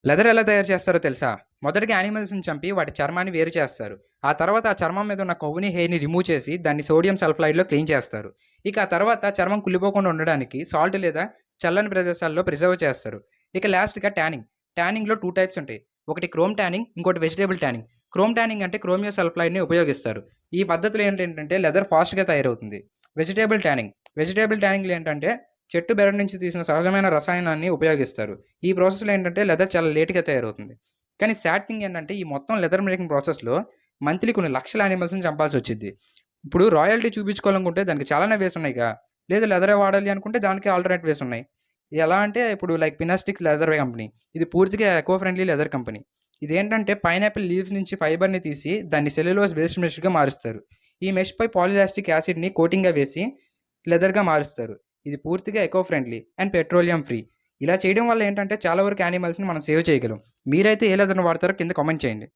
Leather ఎలా తయారు చేస్తారో తెలుసా? మొదటగా యానిమల్స్‌ని చంపి వాటి చర్మాన్ని వేరు చేస్తారు. ఆ తర్వాత ఆ చర్మం మీద ఉన్న కొవ్వుని, హెయిర్‌ని రిమూవ్ చేసి దాన్ని సోడియం సల్ఫైడ్‌లో క్లీన్ చేస్తారు. ఇక ఆ తర్వాత చర్మం కుళ్ళిపోకుండా ఉండడానికి సాల్ట్ లేదా చల్లని ప్రదేశాల్లో ప్రిజర్వ్ చేస్తారు. ఇక లాస్ట్‌గా ట్యానింగ్. ట్యానింగ్‌లో 2 టైప్స్ ఉంటాయి. ఒకటి క్రోమ్ ట్యానింగ్, ఇంకోటి వెజిటబుల్ ట్యానింగ్. క్రోమ్ ట్యానింగ్ అంటే క్రోమియం సల్ఫైడ్‌ని ఉపయోగిస్తారు. ఈ పద్ధతిలో ఏంటంటే లెదర్ ఫాస్ట్‌గా తయారవుతుంది. Vegetable tanning. వెజిటబుల్ ట్యానింగ్‌లో ఏంటంటే చెట్టు బెరడు నుంచి తీసిన సహజమైన రసాయనాన్ని ఉపయోగిస్తారు. ఈ ప్రాసెస్‌లో ఏంటంటే లెదర్ చాలా లేట్‌గా తయారవుతుంది. కానీ సాడ్ థింగ్ ఏంటంటే ఈ మొత్తం లెదర్ మేకింగ్ ప్రాసెస్‌లో మంత్లీ కొన్ని లక్షల యానిమల్స్‌ని చంపాల్సొచ్చిద్ది. ఇప్పుడు రాయల్టీ చూపించుకోవాలనుకుంటే దానికి చాలానే వేస్ ఉన్నాయిగా. లేదు లెదరే వాడాలి అనుకుంటే దానికి ఆల్టర్‌నేట్ వేస్ ఉన్నాయి. ఎలా అంటే ఇప్పుడు లైక్ పినాస్టిక్ లెదర్ కంపెనీ. ఇది పూర్తిగా ఎకో ఫ్రెండ్లీ లెదర్ కంపెనీ. ఇదేంటంటే పైనాపిల్ లీవ్స్ నుంచి ఫైబర్‌ని తీసి దాన్ని సెల్యులోజ్ బేస్డ్ మెష్‌గా మారుస్తారు. ఈ మెష్‌పై పాలిలాస్టిక్ యాసిడ్‌ని కోటింగ్‌గా వేసి లెదర్‌గా మారుస్తారు. ఇది పూర్తిగా eco friendly and petroleum free. ఇలా చేయడం వల్ల ఏంటంటే చాలా వరకు యానిమల్స్‌ని మనం సేవ్ చేయగలం. మీరైతే ఏ లెదర్‌ని వాడతారో కింద కామెంట్ చేయండి.